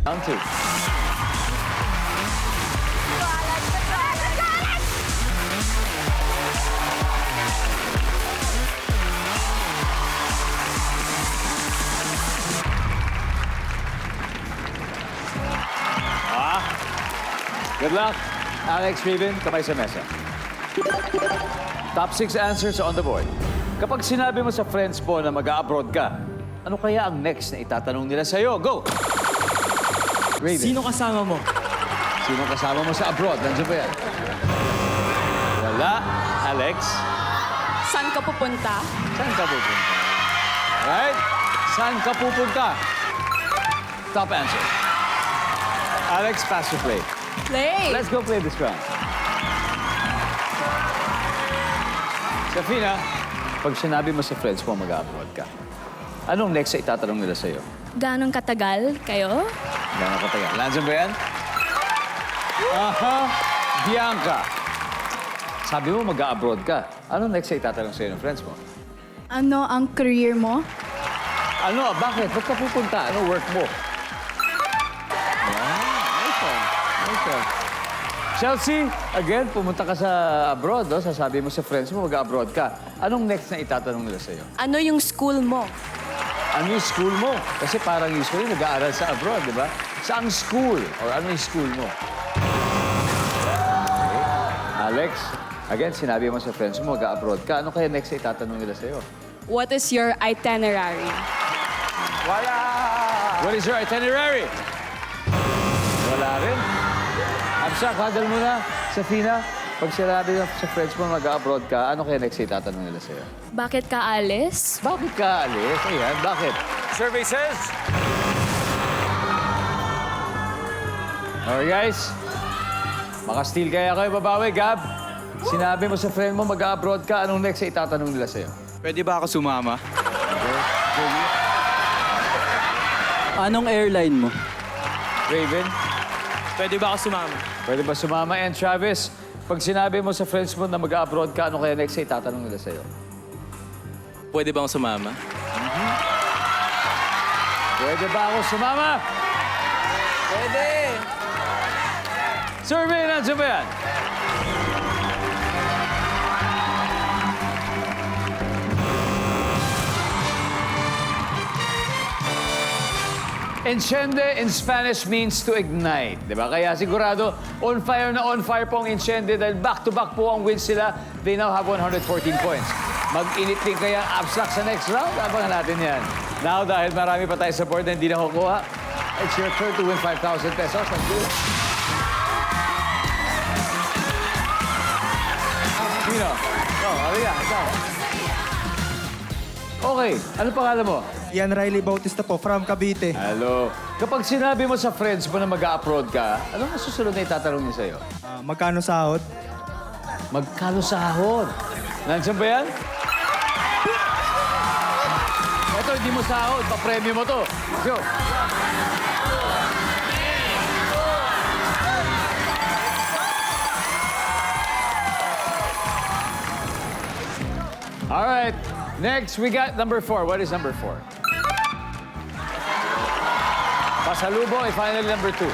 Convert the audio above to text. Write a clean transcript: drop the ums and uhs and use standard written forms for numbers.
Round 2. Good luck. Alex, Raven, kamay sa mesa. Top 6 answers on the board. Kapag sinabi mo sa friends mo na mag-a-abroad ka, ano kaya ang next na itatanong nila sa'yo? Go! Raven. Sino kasama mo? Sino kasama mo sa abroad? Nandiyan ba yan? Wala. Alex? Saan ka pupunta? Saan ka pupunta? Alright? Saan ka pupunta? Top answer. Alex, pass or play? Play! Let's go play this round. Safina, pag sinabi mo sa friends mo mag-upload ka, anong next na itatanong nila sa'yo? Ganong katagal kayo? Gano'n katagal? Nandiyan ba yan? Aha! Bianca! Sabi mo mag-abroad ka. Anong next na itatanong sa'yo ng friends mo? Ano ang career mo? Ano? Bakit? Ba't ka pupunta? Ano work mo? Nice one. Nice one. Chelsea, again, pumunta ka sa abroad, no? Sasabi mo sa friends mo, mag-abroad ka. Anong next na itatanong nila sa'yo? Ano yung school mo? Ano yung school mo? Kasi parang usually nag-aaral sa abroad, di ba? Saang school? Or ano yung school mo? Okay. Alex, again, sinabi mo sa friends mo, mag-abroad ka. Ano kaya next na itatanong nila sa'yo? What is your itinerary? Wala! What is your itinerary? Wala rin. Absa, kadal mo na. Safina, pag sinabi sa friends mo mag-abroad ka, ano kaya next na itatanong nila sa'yo? Bakit ka alis? Bakit ka alis? Ayan, bakit? Survey says... Alright, guys. Maka-steal kaya kayo, babawi, Gab. Sinabi mo sa friend mo mag-abroad ka, anong next na itatanong nila sa'yo? Pwede ba ako sumama? Anong airline mo? Raven, Pwede ba ako sumama? pwede ba sumama? And Travis, pag sinabi mo sa friends mo na mag-abroad ka, ano kaya next na itatanong nila sa'yo? Pwede ba ako sumama? Pwede ba ako sumama? Pwede! Survey, nandiyan ba yan? Enciende in Spanish means to ignite, di ba? Kaya sigurado, on fire po ang Enciende dahil back-to-back po ang wins sila. They now have 114 points. Mag-init din kaya ang abstract sa next round? Abangan natin yan. Now, dahil marami pa tayo sa board na hindi nakukuha, it's your turn to win 5,000 pesos. Let's do it. Sino? Halika, ikaw. Okay, ano pangalan mo? Ian Riley Bautista po, from Cavite. Hello. Kapag sinabi mo sa friends mo na mag-a-upload ka, anong susunod na itatanong niya sa'yo? Magkano sahod? Magkano sahod? Nandiyan ba yan? Ito, hindi mo sahod. Pa-premyo mo to. Go. All right. Next, we got number 4. What is number 4? Pasalubong ay finally number 2.